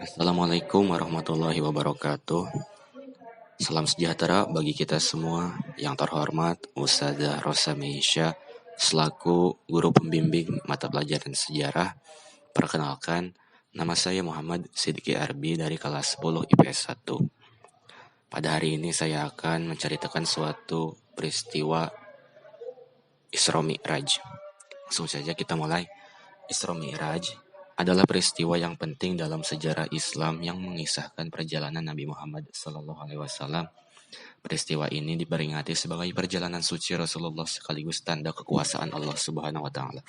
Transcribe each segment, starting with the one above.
Assalamualaikum warahmatullahi wabarakatuh. Salam sejahtera bagi kita semua. Yang terhormat Ustazah Rosa Meisha selaku guru pembimbing mata pelajaran sejarah. Perkenalkan, nama saya Muhammad Siddiqi Arbi dari kelas 10 IPS 1. Pada hari ini saya akan menceritakan suatu peristiwa Isra Mi'raj. Langsung saja kita mulai. Isra Mi'raj adalah peristiwa yang penting dalam sejarah Islam yang mengisahkan perjalanan Nabi Muhammad SAW. Peristiwa ini diperingati sebagai perjalanan suci Rasulullah sekaligus tanda kekuasaan Allah Subhanahu wa Ta'ala.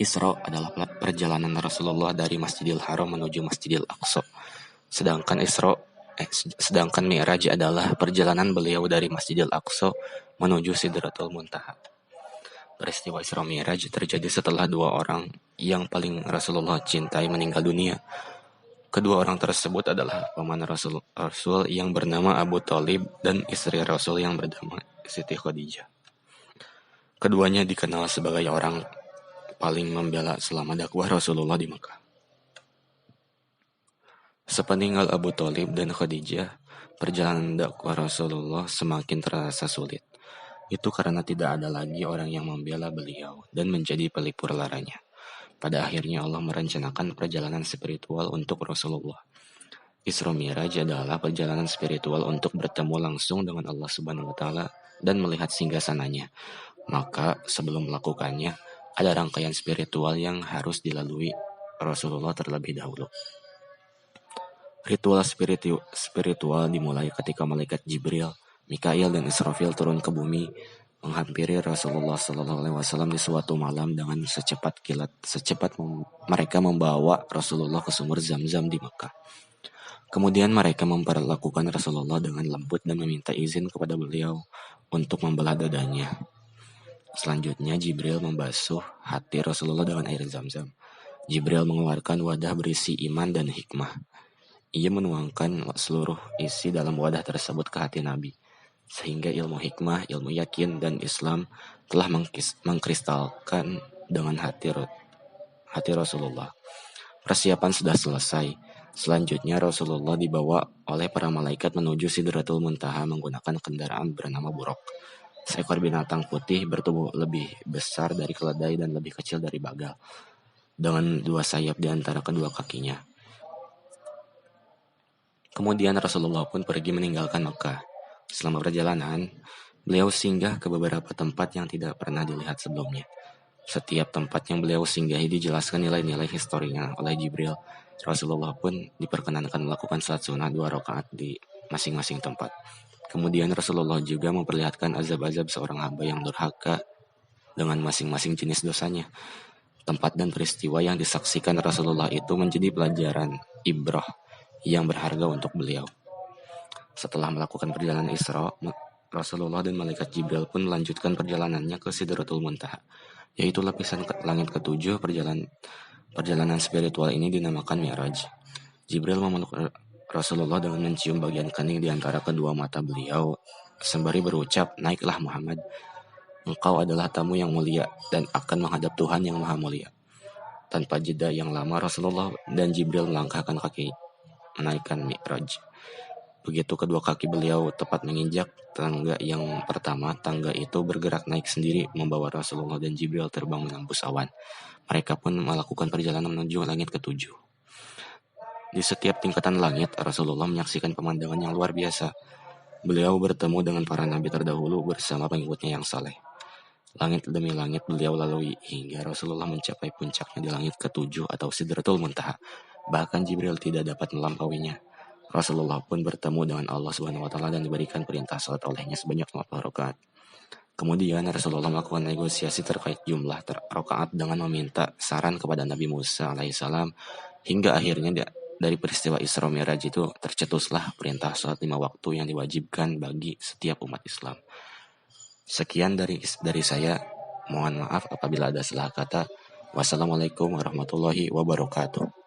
Isra adalah perjalanan Rasulullah dari Masjidil Haram menuju Masjidil Aqsa. Sedangkan Mi'raj adalah perjalanan beliau dari Masjidil Aqsa menuju Sidratul Muntaha. Peristiwa Isra Mi'raj terjadi setelah dua orang yang paling Rasulullah cintai meninggal dunia. Kedua orang tersebut adalah paman Rasul yang bernama Abu Thalib dan istri Rasul yang bernama Siti Khadijah. Keduanya dikenal sebagai orang paling membela selama dakwah Rasulullah di Mekah. Sepeninggal Abu Thalib dan Khadijah, perjalanan dakwah Rasulullah semakin terasa sulit. Itu karena tidak ada lagi orang yang membela beliau dan menjadi pelipur laranya. Pada akhirnya Allah merencanakan perjalanan spiritual untuk Rasulullah. Isra Mi'raj adalah perjalanan spiritual untuk bertemu langsung dengan Allah Subhanahu wa Ta'ala dan melihat singgasananya. Maka sebelum melakukannya, ada rangkaian spiritual yang harus dilalui Rasulullah terlebih dahulu. Ritual spiritual dimulai ketika malaikat Jibril, Mikail dan Israfil turun ke bumi menghampiri Rasulullah SAW di suatu malam dengan secepat kilat, mereka membawa Rasulullah ke sumur Zam-Zam di Mekah. Kemudian mereka memperlakukan Rasulullah dengan lembut dan meminta izin kepada beliau untuk membelah dadanya. Selanjutnya Jibril membasuh hati Rasulullah dengan air Zam-Zam. Jibril mengeluarkan wadah berisi iman dan hikmah. Ia menuangkan seluruh isi dalam wadah tersebut ke hati Nabi. Sehingga ilmu hikmah, ilmu yakin, dan Islam telah mengkristalkan dengan hati Rasulullah. Persiapan sudah selesai. Selanjutnya Rasulullah dibawa oleh para malaikat menuju Sidratul Muntaha menggunakan kendaraan bernama buraq. Seekor binatang putih bertubuh lebih besar dari keledai dan lebih kecil dari bagal, dengan dua sayap di antara kedua kakinya. Kemudian Rasulullah pun pergi meninggalkan Mekah. Selama perjalanan, beliau singgah ke beberapa tempat yang tidak pernah dilihat sebelumnya. Setiap tempat yang beliau singgahi dijelaskan nilai-nilai historinya oleh Jibril. Rasulullah pun diperkenankan melakukan salat sunnah 2 rakaat di masing-masing tempat. Kemudian Rasulullah juga memperlihatkan azab-azab seorang hamba yang durhaka dengan masing-masing jenis dosanya. Tempat dan peristiwa yang disaksikan Rasulullah itu menjadi pelajaran ibrah yang berharga untuk beliau. Setelah melakukan perjalanan Isra, Rasulullah dan malaikat Jibril pun melanjutkan perjalanannya ke Sidratul Muntaha, yaitu lapisan langit ketujuh. Perjalanan spiritual ini dinamakan Mi'raj. Jibril memeluk Rasulullah dengan mencium bagian kening di antara kedua mata beliau, sembari berucap, "Naiklah Muhammad, engkau adalah tamu yang mulia dan akan menghadap Tuhan yang maha mulia." Tanpa jeda yang lama, Rasulullah dan Jibril melangkahkan kaki menaikkan Mi'raj. Begitu kedua kaki beliau tepat menginjak tangga yang pertama, tangga itu bergerak naik sendiri membawa Rasulullah dan Jibril terbang menembus awan. Mereka pun melakukan perjalanan menuju langit ketujuh. Di setiap tingkatan langit, Rasulullah menyaksikan pemandangan yang luar biasa. Beliau bertemu dengan para nabi terdahulu bersama pengikutnya yang saleh. Langit demi langit beliau lalui hingga Rasulullah mencapai puncaknya di langit ketujuh atau Sidratul Muntaha. Bahkan Jibril tidak dapat melampauinya. Rasulullah pun bertemu dengan Allah Subhanahu wa Ta'ala dan diberikan perintah salat olehnya sebanyak 40 rakaat. Kemudian Rasulullah melakukan negosiasi terkait jumlah rakaat dengan meminta saran kepada Nabi Musa alaihissalam, hingga akhirnya dari peristiwa Isra Mi'raj itu tercetuslah perintah salat 5 waktu yang diwajibkan bagi setiap umat Islam. Sekian dari saya. Mohon maaf apabila ada salah kata. Wassalamualaikum warahmatullahi wabarakatuh.